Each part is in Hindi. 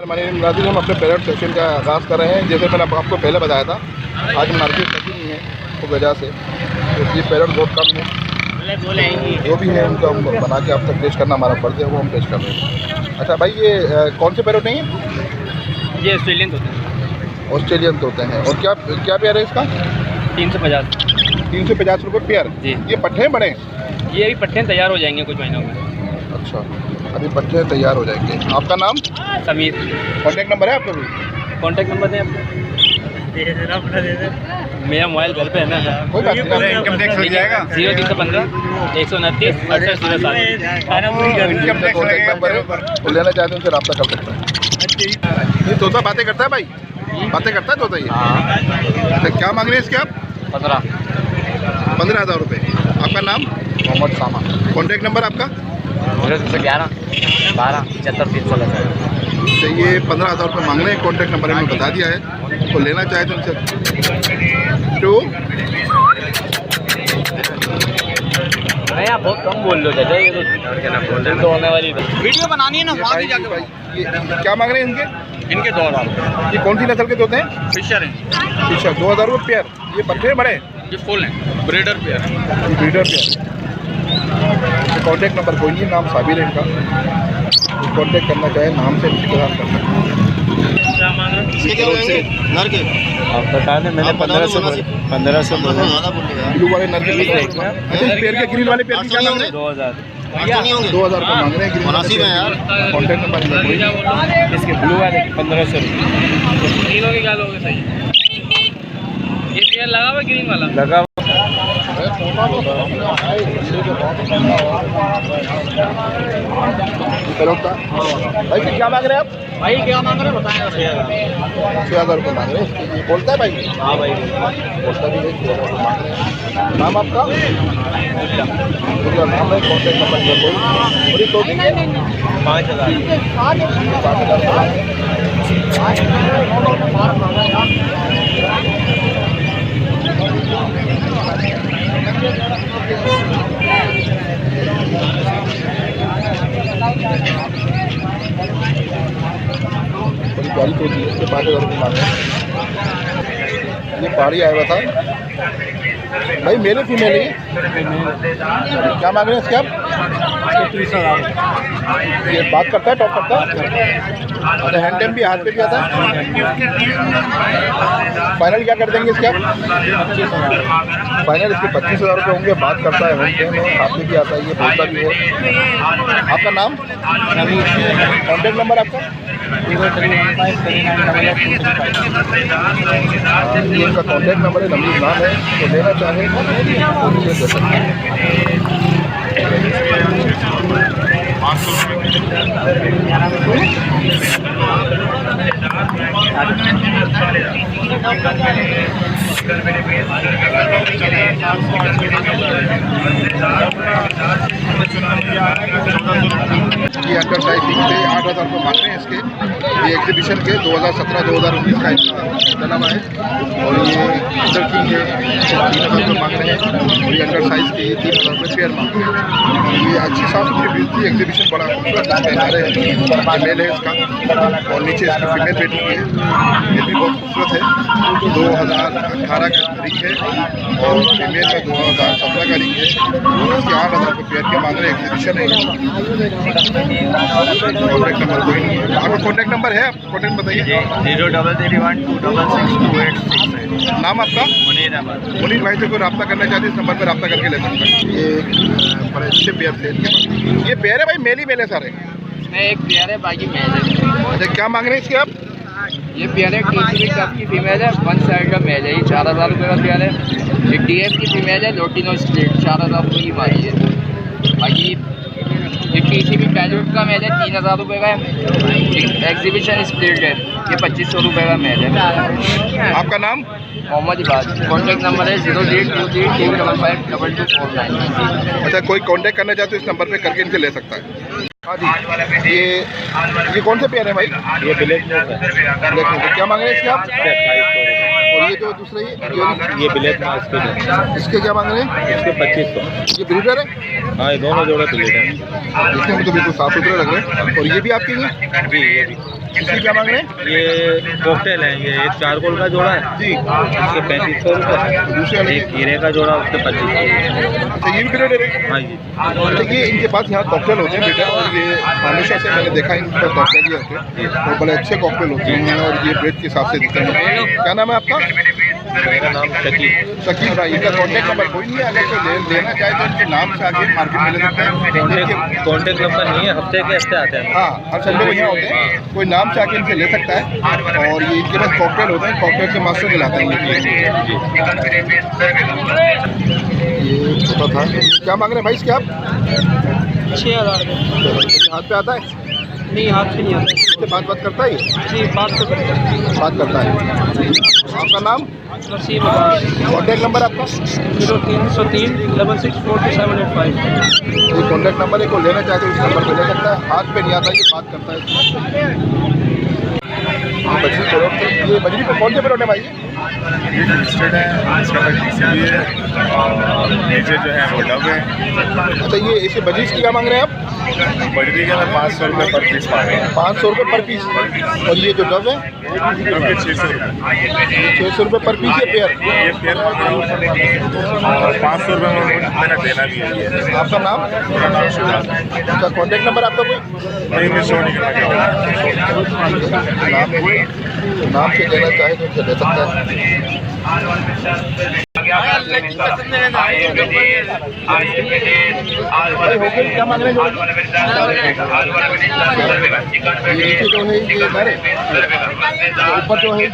हमारे नाज़रीन, हम अपने पैरेड सेशन का आगाज़ कर रहे हैं। जैसे मैंने आपको पहले बताया था, आज मार्केट लगी नहीं है तो वजह से तो ये पैरेड बहुत कम है। जो भी है उनको हम बना के आप तक पेश करना हमारा फर्ज है, वो हम पेश कर रहे हैं। अच्छा भाई, ये कौन से पैरेड नहीं है? ये ऑस्ट्रेलियन होते हैं। ऑस्ट्रेलियन होते हैं। और क्या क्या पेयर है इसका? 350 रुपये पेयर जी। ये पट्टे हैं बड़े? ये अभी पट्टे तैयार हो जाएंगे कुछ महीनों में। अच्छा, अभी पट्टे तैयार हो जाएंगे। आपका नाम? समीर। कॉन्टैक्ट नंबर है आपका भी? कॉन्टैक्ट नंबर दें आपको? मेरा मोबाइल घर पे है ना। कोई बात नहीं, इनकम टैक्स हो जाएगा। 0315 129 6807। इनकम टैक्स कॉन्टैक्ट नंबर है, तो लेना चाहते हैं उनसे रब्ता कर सकते हैं। ये तोता बातें करता है भाई? बातें करता है तोता ये? अच्छा, क्या मांग रहे हैं इसके आप? 15,000 रुपये। आपका नाम? मोहम्मद सामा। कॉन्टैक्ट नंबर आपका? 11 12 75 316। तो ये 15,000 रुपये मांग रहे हैं। कॉन्टैक्ट नंबर हमने बता दिया है, तो लेना चाहे तो उनसे नहीं, आप बहुत कम बोल लो चाचा। ये तो होने वाली वीडियो बनानी है ना, वहाँ भी जाके भाई। ये क्या मांग रहे हैं इनके? इनके 2,000। ये कौन सी नस्ल के तोते हैं? फिशर हैं। अच्छा, 2,000 रुपये पेयर। ये पट्टे बड़े? ये फुल हैं, ब्रीडर पेयर है। Breeder pair. कॉन्टैक्ट नंबर कोई नहीं, नाम साबिर है इनका। कॉन्टैक्ट करना चाहे नाम से इंतजार कर सकते हैं। आप बता दें, मैंने 1500 बोला। ब्लू वाले नर के पेयर के ग्रीन वाले पेयर की क्या मांग रहे हैं? 2000 2,000 रुपये मांग रहे हैं ग्रीन वाले। कॉन्टैक्ट नंबर कोई? इसके ब्लू वाले 1500 तीनों की क्या लोगे? सही। ये पेयर लगा हुआ ग्रीन वाला लगा भाई क्या मांग रहे हैं आप? भाई क्या मांग रहे हैं बताएं। 6,000 रुपये मांग रहे हैं। ये बोलता है भाई? हाँ भाई, बोलता भी है। 6,000 रुपये मांग रहे हैं। नाम आपका? नाम है, कॉन्टैक्ट नंबर कोई? पूरी तो 5,000 को दी, इसके 5,000 रुपये मांगे। ये पाड़ी आया हुआ था भाई, मेरे फीमेल है। क्या मांग रहे हैं इसके आप? 30,000। ये बात करता है, टॉक करता है? अच्छा, हैंड टाइम भी, हाथ पे भी आता है? फाइनल क्या कर देंगे इसके आप? 25,000। फाइनल इसके 25,000 रुपये होंगे। बात करता है, हैंड टाइम है, हाथ पे भी आता है, ये बोलता भी है। आपका नाम? कॉन्टैक्ट नंबर आपका? 0315 ये इनका कॉन्टैक्ट नंबर है, नंबर नाम है, तो लेना चाहे तो मुझे दे सकते हैं। ये अंडर साइज के 8,000 रुपये मांग रहे हैं इसके। ये एग्जीबिशन के 2017-2019 का चला हुआ है। और ये अंडर किंग है, 3,000 रुपये मांग रहे हैं। और ये अंडर साइज के 3,000 रुपये पेयर मांग रहे हैं। ये अच्छी साफ सुथरी बिजली एग्जीबिशन बड़ा खूबसूरत दाम पहना रहे हैं। मेल है इसका, और नीचे इसकी फीमेल बेटी की है। ये भी बहुत खूबसूरत है। 2018 का रिंग है और फीमेल में 2017 का रिंग है। इसके 8,000 रुपये पेयर के मांग रहे हैं। एग्जीबिशन है। कॉन्टैक्ट नंबर कोई नहीं है। आपका कॉन्टैक्ट नंबर है? आप कॉन्टैक्ट बताइए। 0331 266 नाम आपका? मुनीर अहमद। मुनीर भाई से कोई रब्ता करना चाहते हैं, इस नंबर पर रब्ता करके ले सकते हैं। ये बड़े अच्छे पेयर थे इनके पास। ये पेयर है भाई, मेल ही मेल है सारे? इसमें एक पेयर है, बाकी मेल है। अच्छा, क्या मांग रहे हैं इसके आप? ये पेयर है टीसी कप की फीमेल है, 1 साइड का मेल है। ये 4,000 रुपये का पेयर है। ये डीएफ की फीमेल है, लोटिनो स्प्लिट, 4,000 रुपये की मारी है। बाकी ये टीसीबी पैलेट का मेल है, 3,000 रुपये का है। एग्जीबिशन स्प्लिट है, ये 2,500 रुपये का मेल है। आपका नाम? मोहम्मद इबाद। कॉन्टैक्ट नंबर है 0323 अच्छा, कोई कांटेक्ट करना चाहते हो इस नंबर पे करके इनसे ले सकता है। हाँ जी, ये कौन से पेयर है भाई? ये ब्लैक में है। क्या मांग रहे हैं इसके आप? 2800। और ये जो दूसरे ये ब्लैक में इसके क्या मांग रहे हैं? इसके 2500। ये ब्रीडर है? हाँ, ये दोनों जोड़े ब्रीडर है। देखने में तो बिल्कुल साफ सुथरे लग रहे हैं। और ये भी आपके हैं? जी, ये भी। इसकी क्या मांग रहे हैं? ये कॉकटेल है, ये एक चारकोल का जोड़ा है जी, उसके 3500 रुपये, दूसरे वाले एक हीरे का जोड़ा उसके 2500। अच्छा, ये भी ग्रेड है? हाँ जी। देखिए इनके पास यहाँ कॉकटेल होते हैं बेटा, और ये हमेशा से मैंने देखा है इनके पास कॉकटेल ही होते हैं, तो बड़े अच्छे कॉकटेल होते हैं और ये ब्रेड के हिसाब से दिखते हैं। क्या नाम है आपका? मेरा नाम शकील। शकील भाई, इनका कॉन्टैक्ट नंबर कोई नहीं है? अगर कोई लेना चाहे तो इनके नाम से आगे मार्केट में ले सकते हैं। कॉन्टेक्ट नंबर नहीं है, हफ्ते के हफ्ते आते हैं। हाँ, हर संडे को यहाँ होते हैं, कोई नाम से आके इनसे ले सकता है। और ये इनके पास कॉकटेल होते हैं, कॉकटेल के मास्टर दिलाते हैं ये छोटा था। क्या मांग रहे हैं भाई इसके आप? 6000 हाथ पे आता है? नहीं, हाथ से नहीं आता इससे बात करता है ये? जी, बात तो करते हैं। बात करता है। आपका नाम, नसीब अब्बास, कॉन्टैक्ट नंबर आपका? 0303 6642 ये कॉन्टैक्ट नंबर है, कोई लेना चाहते हो इस नंबर पे ले सकता है। हाथ पे नहीं आता, ये बात करता है। बजरी परोठ, ये बजरी पे कौन से परोठ है भाई? ये ट्विस्टेड है, इसका भी है और नीचे जो है वो डब है। अच्छा, ये इसे बजरी की क्या मांग रहे हैं आप? बजरी के 500 रुपये पर पीस पा रहे हैं। 500 रुपये पर पीस। और ये जो डब है? डब के 600 रुपये। 600 रुपये पर पीस, ये पेयर? ये पेयर और 500 रुपये में मैंने देना भी है। आपका नाम? मेरा नाम शुभान है। अच्छा, कॉन्टैक्ट नंबर आपका कोई? नहीं, मैं शो नहीं करना चाहूँगा। नाम से लेना चाहे तो उनसे ले सकता है। क्या मांग रहे हैं? नीचे जो है ये नर है, ऊपर जो है ये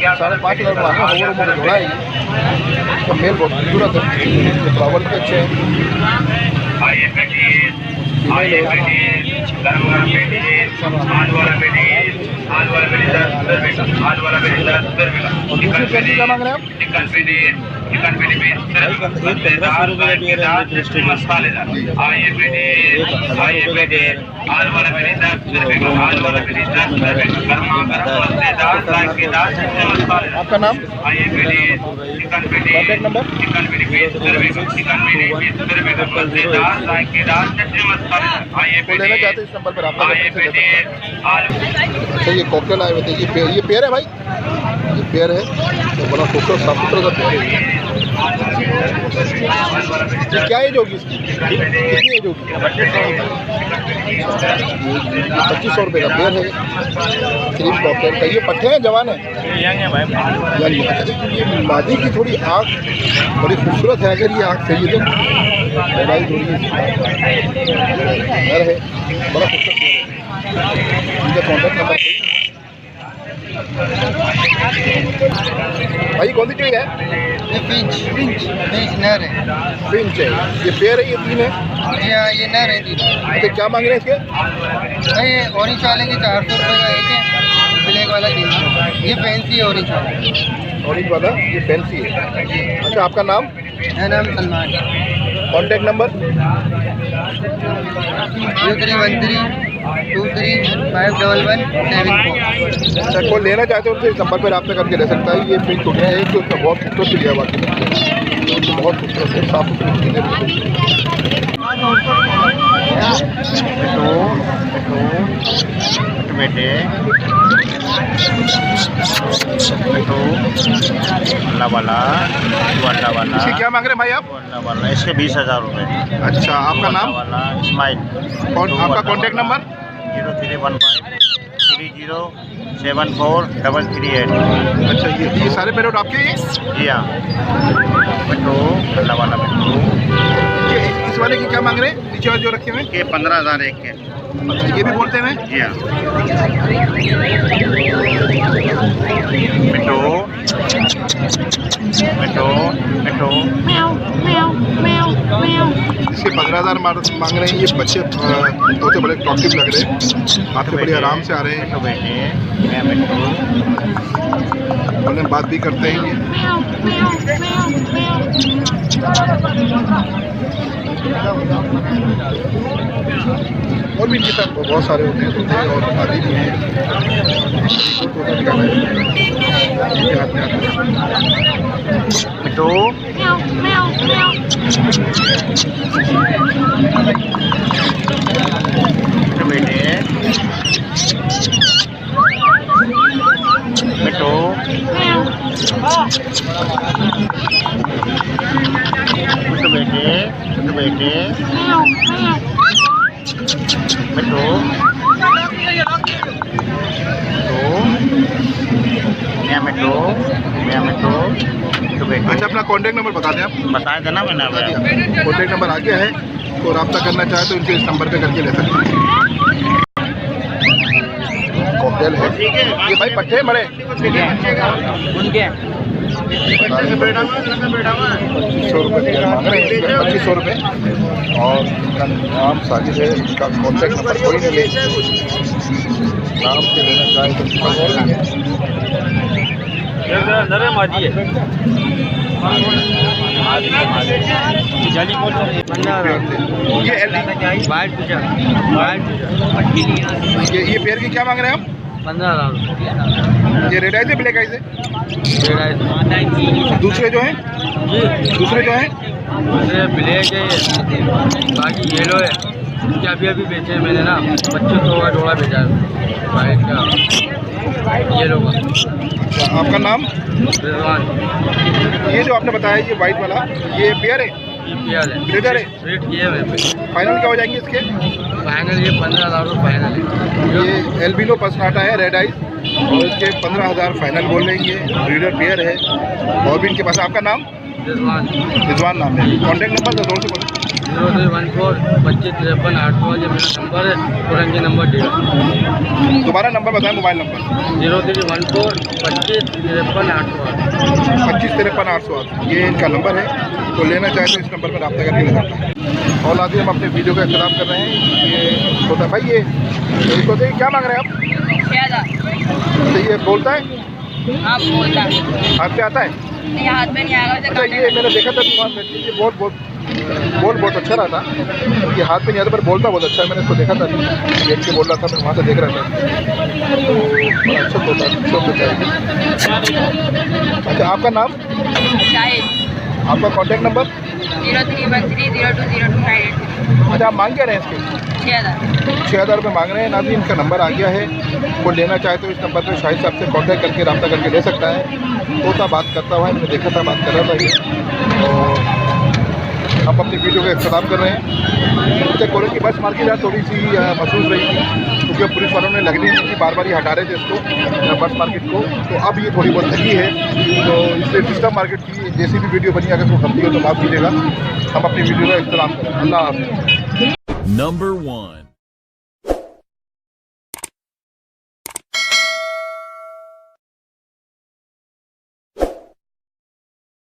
5,500 मांगा। जोड़ा है ये, तो मेल बहुत खूबसूरत है, फ्लावर भी अच्छे हैं। दूसरी पेटी क्या मांग रहे हैं आप? आपका नाम, कॉन्टैक्ट नंबर? को लेना चाहते इस नंबर पर आप ले सकते हैं। अच्छा, ये कॉकटेल आए हुए थे, ये पेयर है भाई? ये पेयर है, तो बड़ा खूबसूरत साफ सुथरा सा पेयर है। ये क्या एज होगी इसकी? कितनी एज होगी? 2500 रुपये का पेयर है, क्रीम कॉकटेल का। ये पट्टे हैं, जवान है? यंग है भाई। ये मादी की थोड़ी आँख बड़ी खूबसूरत है, अगर ये आँख सही है तो लड़ाई थोड़ी है, बड़ा खूबसूरत पेयर है। इनका कॉन्टैक्ट नंबर भाई कौन सी चीज़ है? ये पिंच नर है। पिंच है, ये पेयर है, ये 3 है? ये नर है। अच्छा, क्या मांग रहे हैं इसके? भाई ये ऑरेंज वाले के 400 रुपये का एक है, ब्लैक वाला 300। ये फैंसी है ऑरेंज वाला। ऑरेंज वाला ये फैंसी है। अच्छा, आपका नाम? मेरा नाम सलमान। Contact number? 0313235117 अच्छा, कोई लेना चाहते हो उनसे इस नंबर पर रब्ता करके ले सकता है। ये पिंच उठे हैं, एक तो उसका बहुत खूबसूरत चिड़िया बाकी बहुत खूबसूरत है, साफ सुथरी चीज़ें। बेटे वाला इसकी क्या मांग रहे हैं भाई आप? वाला इसके 20,000 रुपये। अच्छा, आपका नाम? वाला इस्माइल। आपका कॉन्टैक्ट नंबर? 0315-743338। अच्छा, ये सारे पैरोट आपके हैं? जी हाँ, मिट्टू वाला मिट्टू इस वाले की क्या मांग रहे हैं? नीचे वाले जो रखे हुए हैं? के 15,000 एक के। ये भी बोलते हैं? जी हाँ, मिट्टू मिट्टू मिट्टू। इसके 15,000 मांग रहे हैं। ये बच्चे तोते बड़े टॉक्टिव लग रहे हैं, आपके बड़े आराम से आ रहे हैं, मिट्टू बेटे मैं मिट्टू। उन्हें बात भी करते हैं ये। और भी इनके साथ बहुत सारे होते हैं तोते, और आदि भी हैं। तोता दिखाना है इनके हाथ में आता है। मिट्टू बेटे मिट्टू मिट्टू बेटे मिट्टू बेटे मिट्टू मिट्टू मिट्टू मिट्टू बेटे। अच्छा, अपना कॉन्टैक्ट नंबर बता दें आप। बता देना मैंने अभी। कॉन्टैक्ट नंबर आ गया है, तो रब्ता करना चाहे तो इनसे इस नंबर पे करके ले सकते हैं। कॉकटेल है ये भाई, पट्टे बड़े उनके 2500 रुपये मांग रहे हैं, 2500 रुपये। और इनका नाम साजिद है, इसका कॉन्टैक्ट नंबर कोई नहीं ले, नाम से लेना चाहे तो इसका बोल देंगे। ये ये पेयर की क्या मांग रहे हैं हम? 15,000 ये रेड आइज है, ब्लैक आइज है? दूसरे जो हैं दूसरे ब्लैक है, बाकी येलो है। क्या अभी बेचे हैं मैंने ना, 2500 का जोड़ा बेचा है वाइट का, येलो का। आपका नाम? रिजवान। ये जो आपने बताया ये वाइट वाला, ये पेयर है, पेयर है, रेडर है। रेट किए हुए फाइनल क्या हो जाएंगे इसके? फाइनल ये 15,000 फाइनल है। ये एल्बिनो पसनाटा है, रेड आइज, और इसके 15,000 फाइनल बोल रहे हैं। ये ब्रीडर पेयर है और भी इनके पास। आपका नाम? रिजवान नाम है। कॉन्टैक्ट नंबर तो जोर से बोलो। 0314 25 53 800 मेरा नंबर है, पुरंगी नंबर दिया। दोबारा नंबर बताएं, मोबाइल नंबर। 0314 25 53 800 25 53 800। ये इनका नंबर है, तो लेना चाहे तो इस नंबर पर रब्ता करके ले सकते हैं। और आदि हम अपने वीडियो का इख्तिताम कर रहे हैं। ये छोटा भाई, ये तोते क्या मांग रहे हैं आप? तो ये बोलता है? हाँ बोलता है। हाथ पे आता है? नहीं, हाथ में नहीं आएगा। अच्छा, ये मैंने देखा था दुकान में, ये बहुत अच्छा रहा था। ये हाथ में नहीं आता पर बोलता बहुत अच्छा है। मैंने इसको देखा था, देख के बोल रहा था, मैं वहाँ से देख रहा था। तो बड़ा अच्छा होता है, अच्छा, आपका नाम? शायद। आपका कॉन्टैक्ट नंबर? 0313020298। अच्छा, आप मांग क्या रहे हैं इसके? 6,000 रुपये मांग रहे हैं। नाज़रीन, इनका नंबर आ गया है, वो लेना चाहे तो इस नंबर पर शाहिद साहब से कॉन्टैक्ट करके रब्ता करके ले सकता है। तोता बात करता हुआ है, मैंने देखा था, बात कर रहा था ये। और हम अपनी वीडियो का इख्तिताम कर रहे हैं। अच्छा, कॉलेज की बस मार्केट आज थोड़ी सी महसूस रही थी, क्योंकि पुलिस वालों ने लगनी नहीं थी, बार बार ही हटा रहे थे इसको, बस मार्केट को। तो अब ये थोड़ी बहुत लगी है, तो इसलिए डिस्टर्ब मार्केट की जैसी भी वीडियो बनी, अगर वो गलती हो तो माफ़ कीजिएगा। हम अपनी वीडियो का इख्तिताम करें। अल्लाह हाफ़िज़। Number 1.